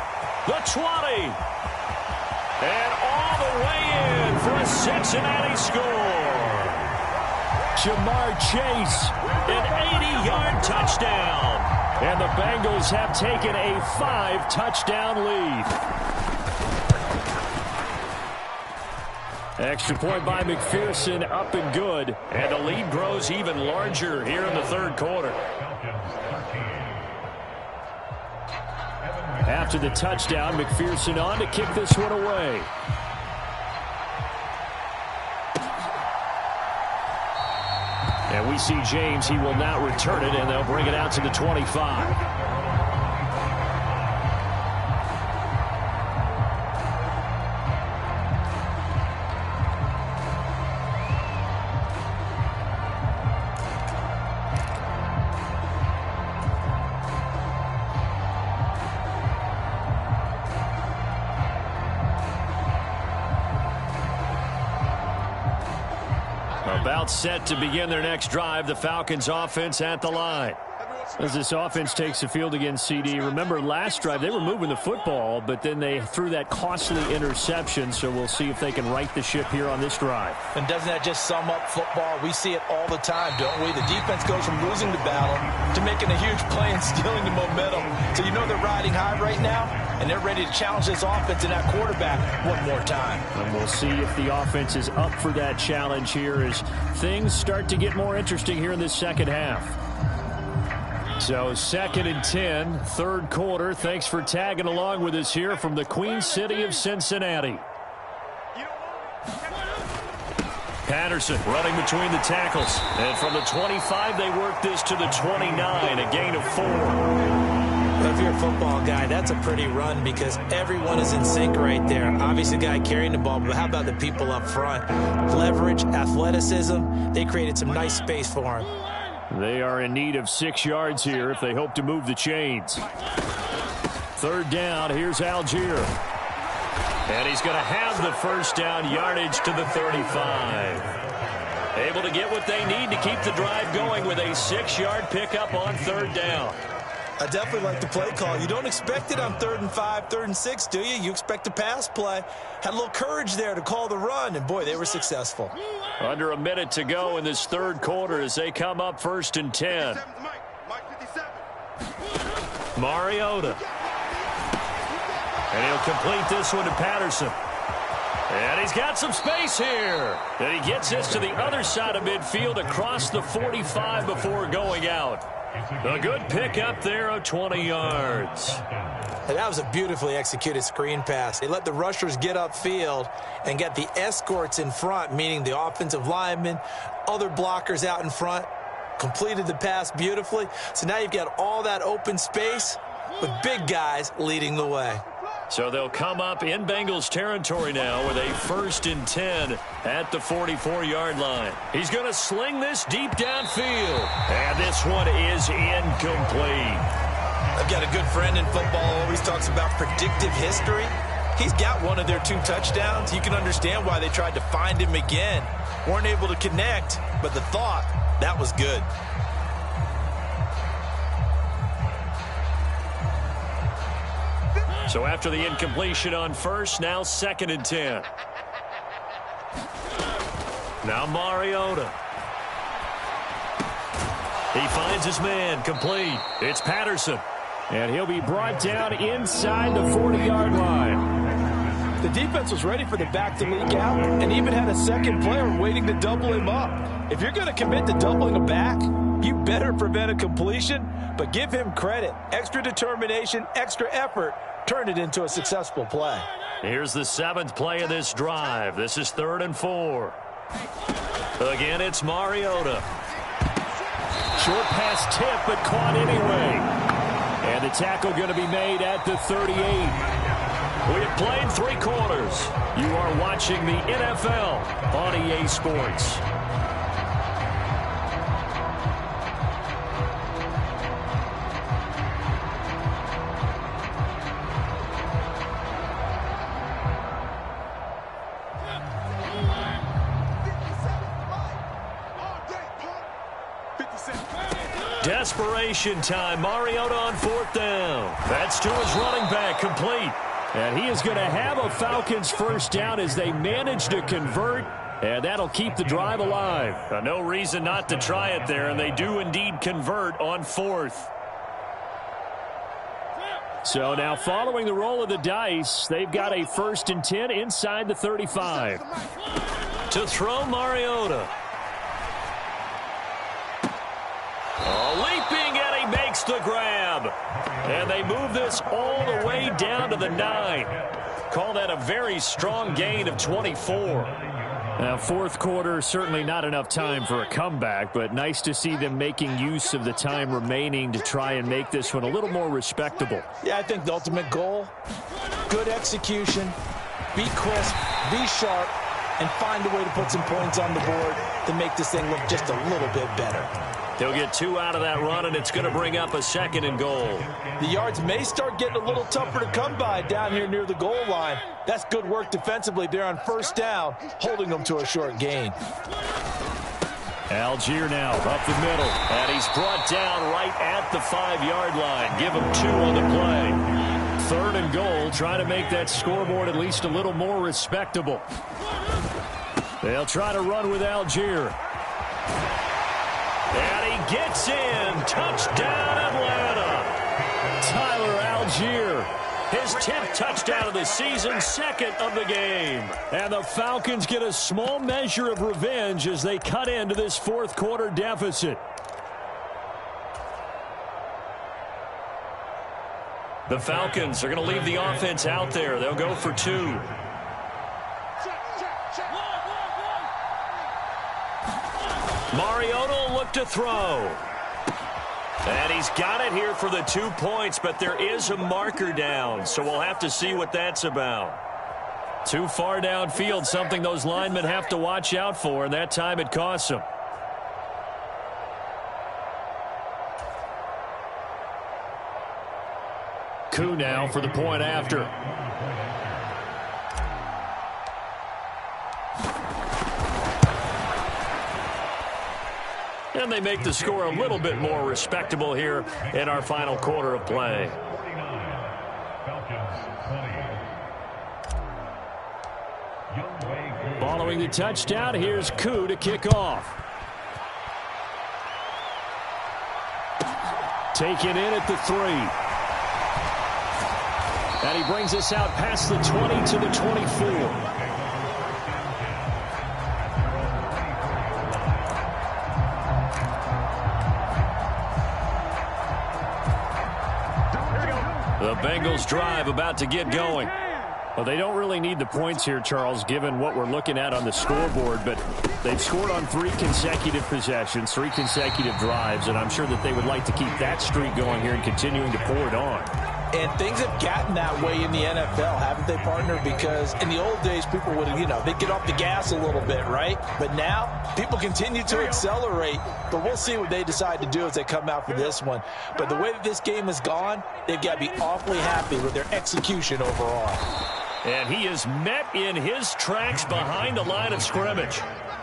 The 20. And all the way in for a Cincinnati score. Jamar Chase, an 80-yard touchdown. And the Bengals have taken a 5-touchdown lead. Extra point by McPherson, up and good. And the lead grows even larger here in the third quarter. After the touchdown, McPherson on to kick this one away. And we see James. He will not return it, and they'll bring it out to the 25. About set to begin their next drive. The Falcons offense at the line. As this offense takes the field against CD, remember last drive they were moving the football, but then they threw that costly interception, so we'll see if they can right the ship here on this drive. And doesn't that just sum up football? We see it all the time, don't we? The defense goes from losing the battle to making a huge play and stealing the momentum. So you know they're riding high right now, and they're ready to challenge this offense and that quarterback one more time. And we'll see if the offense is up for that challenge here as things start to get more interesting here in this second half. So 2nd and 10, third quarter. Thanks for tagging along with us here from the Queen City of Cincinnati. Patterson running between the tackles. And from the 25, they work this to the 29, a gain of 4. Well, if you're a football guy, that's a pretty run because everyone is in sync right there. Obviously, the guy carrying the ball, but how about the people up front? Leverage, athleticism, they created some nice space for him. They are in need of 6 yards here if they hope to move the chains. Third down, here's Algier. And he's going to have the first down, yardage to the 35. Able to get what they need to keep the drive going with a 6-yard pickup on third down. I definitely like the play call. You don't expect it on 3rd and 5, 3rd and 6, do you? You expect a pass play. Had a little courage there to call the run, and boy, they were successful. Under a minute to go in this third quarter as they come up 1st and 10. Mariota. And he'll complete this one to Patterson. And he's got some space here. And he gets this to the other side of midfield across the 45 before going out. A good pickup there of 20 yards. And that was a beautifully executed screen pass. They let the rushers get upfield and get the escorts in front, meaning the offensive linemen, other blockers out in front, completed the pass beautifully. So now you've got all that open space with big guys leading the way. So they'll come up in Bengals territory now with a 1st and 10 at the 44-yard line. He's going to sling this deep downfield. And this one is incomplete. I've got a good friend in football, always talks about predictive history. He's got one of their 2 touchdowns. You can understand why they tried to find him again. Weren't able to connect, but the thought, that was good. So after the incompletion on first, now 2nd and 10. Now Mariota. He finds his man, complete. It's Patterson. And he'll be brought down inside the 40-yard line. The defense was ready for the back to leak out and even had a second player waiting to double him up. If you're going to commit to doubling a back, you better prevent a completion, but give him credit. Extra determination, extra effort turned it into a successful play. Here's the 7th play of this drive. This is 3rd and 4. Again, it's Mariota. Short pass tip, but caught anyway. And the tackle going to be made at the 38. We have played 3 quarters. You are watching the NFL on EA Sports. Desperation time. Mariota on 4th down. That's to his running back, complete. And he is going to have a Falcons first down as they manage to convert, and that'll keep the drive alive. No reason not to try it there, and they do indeed convert on 4th. So now following the roll of the dice, they've got a 1st and 10 inside the 35. To throw, Mariota. Leaping, and he makes the grab. And they move this all the way down to the 9. Call that a very strong gain of 24. Now, 4th quarter, certainly not enough time for a comeback, but nice to see them making use of the time remaining to try and make this one a little more respectable. Yeah, I think the ultimate goal, good execution, be crisp, be sharp, and find a way to put some points on the board to make this thing look just a little bit better. They'll get 2 out of that run, and it's going to bring up a 2nd and goal. The yards may start getting a little tougher to come by down here near the goal line. That's good work defensively there on 1st down, holding them to a short gain. Algier now up the middle. And he's brought down right at the 5-yard line. Give him 2 on the play. 3rd and goal, trying to make that scoreboard at least a little more respectable. They'll try to run with Algier. And he gets in. Touchdown, Atlanta. Tyler Algier. His 10th touchdown of the season, 2nd of the game. And the Falcons get a small measure of revenge as they cut into this 4th quarter deficit. The Falcons are going to leave the offense out there. They'll go for 2. Mariota will look to throw. And he's got it here for the 2 points, but there is a marker down, so we'll have to see what that's about. Too far downfield, something those linemen have to watch out for, and that time it costs them. Yooo now for the point after. And they make the score a little bit more respectable here in our final quarter of play. Following the touchdown, here's Yooo to kick off. Taken in at the 3. And he brings us out past the 20 to the 24. The Bengals drive about to get going. Well, they don't really need the points here, Charles, given what we're looking at on the scoreboard, but they've scored on 3 consecutive possessions, 3 consecutive drives, and I'm sure that they would like to keep that streak going here and continuing to pour it on. And things have gotten that way in the NFL, haven't they, partner? Because in the old days, people would, they'd get off the gas a little bit, right? But now, people continue to accelerate. But we'll see what they decide to do as they come out for this one. But the way that this game has gone, they've got to be awfully happy with their execution overall. And he is met in his tracks behind the line of scrimmage.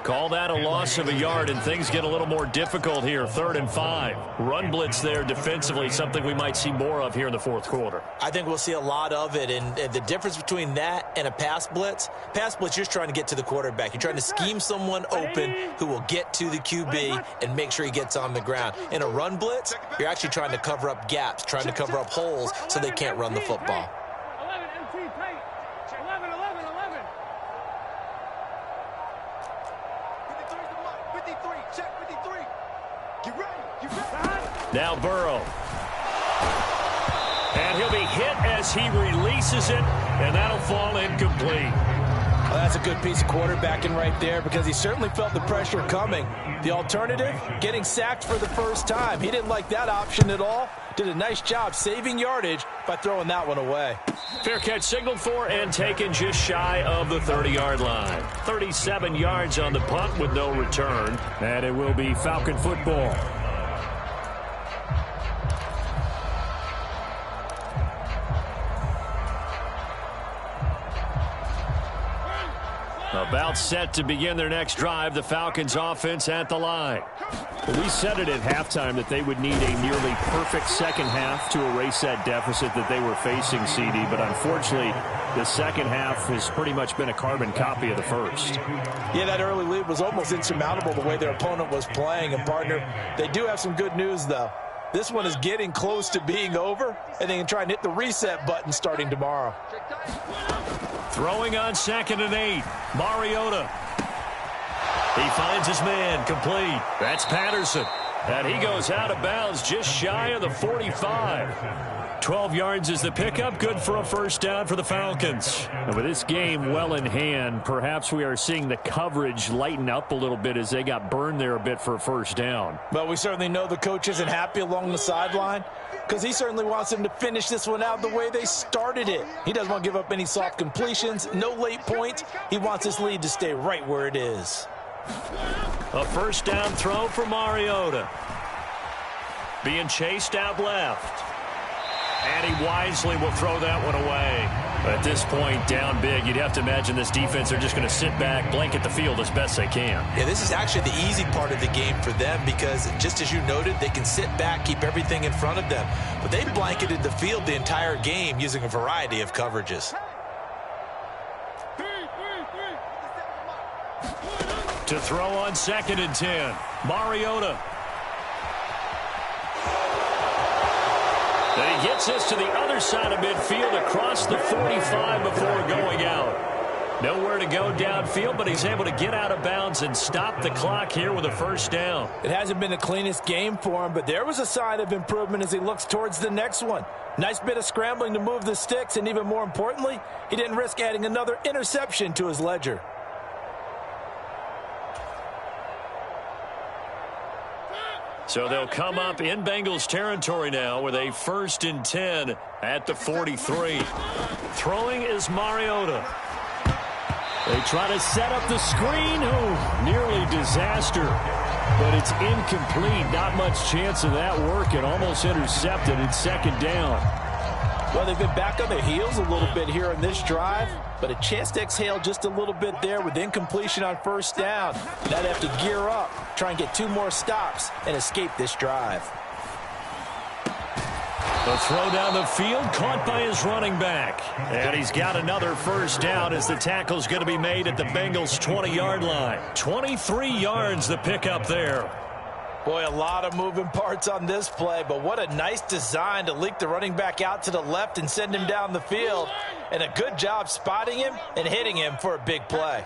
Call that a loss of a yard, and things get a little more difficult here. 3rd and 5. Run blitz there defensively, something we might see more of here in the fourth quarter. I think we'll see a lot of it, and the difference between that and a pass blitz, you're just trying to get to the quarterback. You're trying to scheme someone open who will get to the QB and make sure he gets on the ground. In a run blitz, you're actually trying to cover up gaps, trying to cover up holes so they can't run the football. 53, check 53. Get ready, get ready. Now Burrow. And he'll be hit as he releases it, and that'll fall incomplete. Well, that's a good piece of quarterbacking right there because he certainly felt the pressure coming. The alternative, getting sacked for the first time. He didn't like that option at all. Did a nice job saving yardage by throwing that one away. Fair catch signaled for and taken just shy of the 30-yard line. 37 yards on the punt with no return. And it will be Falcon football. About set to begin their next drive, the Falcons offense at the line. We said it at halftime that they would need a nearly perfect second half to erase that deficit that they were facing, CD, but unfortunately the second half has pretty much been a carbon copy of the first. Yeah, that early lead was almost insurmountable the way their opponent was playing. And, partner, they do have some good news, though. This one is getting close to being over, and they can try and hit the reset button starting tomorrow. Throwing on 2nd and 8. Mariota. He finds his man complete. That's Patterson. And he goes out of bounds just shy of the 45. 12 yards is the pickup. Good for a first down for the Falcons. And with this game well in hand, perhaps we are seeing the coverage lighten up a little bit as they got burned there a bit for a first down. But we certainly know the coach isn't happy along the sideline because he certainly wants them to finish this one out the way they started it. He doesn't want to give up any soft completions, no late points. He wants his lead to stay right where it is. A first down throw for Mariota. Being chased out left. And he wisely will throw that one away. At this point, down big, you'd have to imagine this defense are just going to sit back, blanket the field as best they can. Yeah, this is actually the easy part of the game for them because, just as you noted, they can sit back, keep everything in front of them. But they blanketed the field the entire game using a variety of coverages. To throw on 2nd and 10. Mariota. And he gets us to the other side of midfield across the 45 before going out. Nowhere to go downfield, but he's able to get out of bounds and stop the clock here with a first down. It hasn't been the cleanest game for him, but there was a sign of improvement as he looks towards the next one. Nice bit of scrambling to move the sticks, and even more importantly, he didn't risk adding another interception to his ledger. So they'll come up in Bengals territory now with a 1st and 10 at the 43. Throwing is Mariota. They try to set up the screen. Oh, nearly disaster. But it's incomplete. Not much chance of that working. Almost intercepted. It's 2nd down. Well, they've been back on their heels a little bit here in this drive, but a chance to exhale just a little bit there with incompletion on first down. Now they have to gear up, try and get 2 more stops, and escape this drive. The throw down the field, caught by his running back. And he's got another first down as the tackle's going to be made at the Bengals' 20-yard line. 23 yards the pickup there. Boy, a lot of moving parts on this play, but what a nice design to leak the running back out to the left and send him down the field. And a good job spotting him and hitting him for a big play.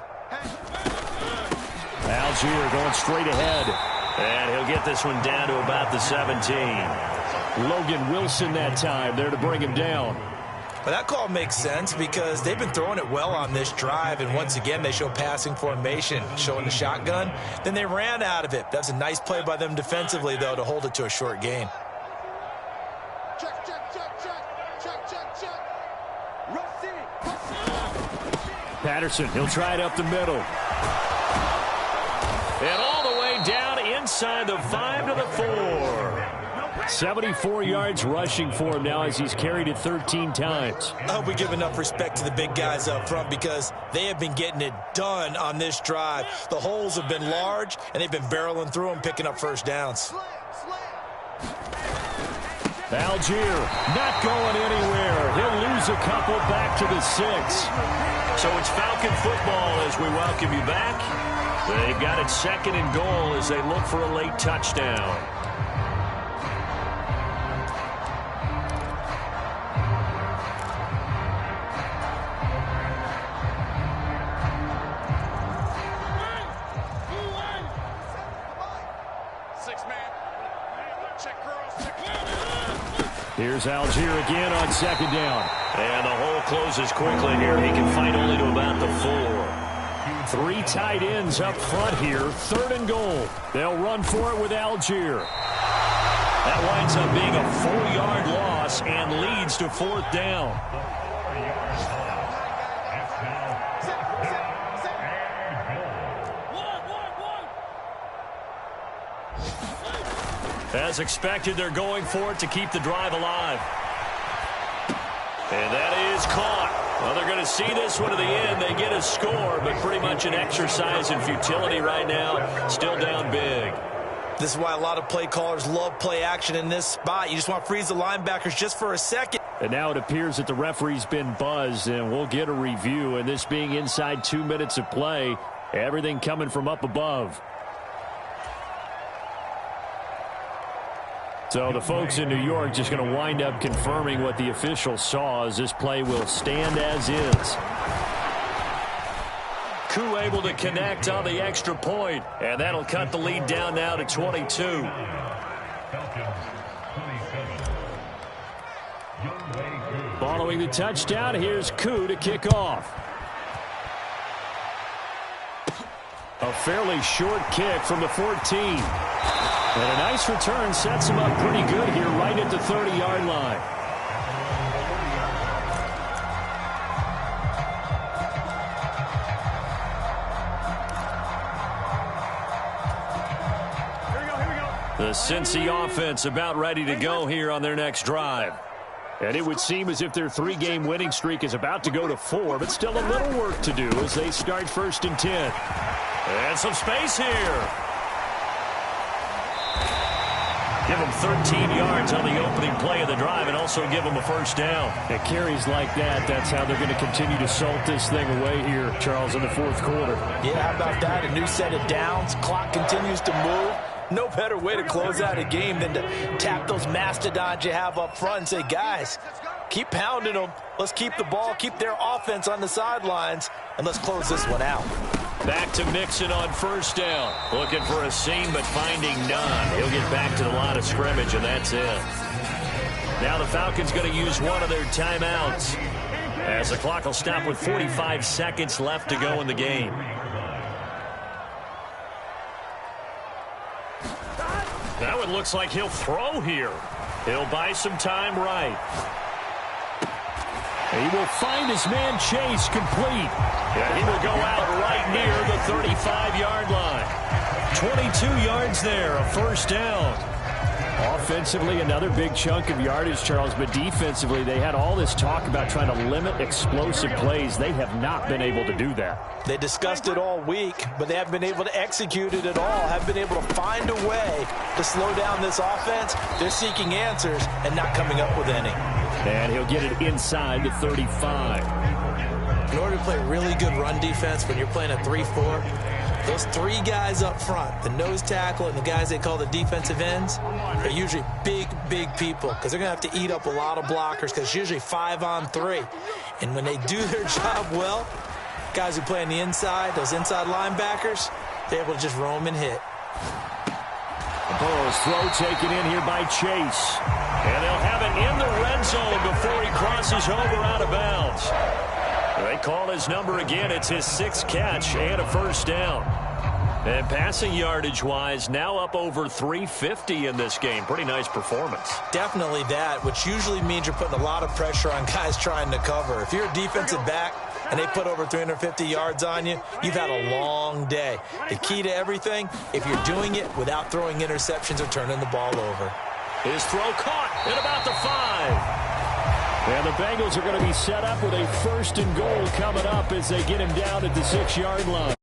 Algier going straight ahead. And he'll get this one down to about the 17. Logan Wilson that time there to bring him down. Well, that call makes sense because they've been throwing it well on this drive, and once again they show passing formation, showing the shotgun. Then they ran out of it. That's a nice play by them defensively, though, to hold it to a short gain. Check, check, check, check, check, check, check. Russ in. Patterson, he'll try it up the middle. And all the way down inside the 5 to the 4. 74 yards rushing for him now as he's carried it 13 times. I hope we give enough respect to the big guys up front because they have been getting it done on this drive. The holes have been large, and they've been barreling through them, picking up first downs. Algier not going anywhere. He'll lose a couple back to the 6. So it's Falcon football as we welcome you back. They've got it 2nd and goal as they look for a late touchdown. Here's Algier again on 2nd down. And the hole closes quickly here. He can fight only to about the 4. 3 tight ends up front here. 3rd and goal. They'll run for it with Algier. That winds up being a 4-yard loss and leads to 4th down. As expected, they're going for it to keep the drive alive. And that is caught. Well, they're going to see this one to the end. They get a score, but pretty much an exercise in futility right now. Still down big. This is why a lot of play callers love play action in this spot. You just want to freeze the linebackers just for a second. And now it appears that the referee's been buzzed, and we'll get a review. And this being inside 2 minutes of play, everything coming from up above. So the folks in New York just going to wind up confirming what the official saw as this play will stand as is. Koo able to connect on the extra point, and that'll cut the lead down now to 22. Following the touchdown, here's Koo to kick off. A fairly short kick from the 14. And a nice return sets him up pretty good here right at the 30-yard line. The Cincy offense about ready to go here on their next drive. And it would seem as if their 3-game winning streak is about to go to 4, but still a little work to do as they start 1st and 10. And some space here. Give them 13 yards on the opening play of the drive and also give them a first down. At carries like that, that's how they're going to continue to salt this thing away here, Charles, in the 4th quarter. Yeah, how about that? A new set of downs. Clock continues to move. No better way to close out a game than to tap those mastodons you have up front and say, guys, keep pounding them. Let's keep the ball, keep their offense on the sidelines, and let's close this one out. Back to Mixon on first down. Looking for a seam, but finding none. He'll get back to the line of scrimmage, and that's it. Now the Falcons going to use one of their timeouts as the clock will stop with 45 seconds left to go in the game. Now it looks like he'll throw here. He'll buy some time right. He will find his man Chase complete. Yeah, he will go out right near the 35-yard line. 22 yards there, a first down. Offensively, another big chunk of yardage, Charles, but defensively, they had all this talk about trying to limit explosive plays. They have not been able to do that. They discussed it all week, but they haven't been able to execute it at all, haven't been able to find a way to slow down this offense. They're seeking answers and not coming up with any. And he'll get it inside the 35. In order to play really good run defense when you're playing a 3-4, those 3 guys up front, the nose tackle and the guys they call the defensive ends, are usually big, big people because they're going to have to eat up a lot of blockers because it's usually 5-on-3. And when they do their job well, guys who play on the inside, those inside linebackers, they're able to just roam and hit. Burrow's throw taken in here by Chase. And they'll have it in the red zone before he crosses over out of bounds. They call his number again. It's his 6th catch and a first down. And passing yardage-wise, now up over 350 in this game. Pretty nice performance. Definitely that, which usually means you're putting a lot of pressure on guys trying to cover. If you're a defensive back and they put over 350 yards on you, you've had a long day. The key to everything, if you're doing it without throwing interceptions or turning the ball over. His throw caught at about the 5. And the Bengals are going to be set up with a 1st and goal coming up as they get him down at the 6-yard line.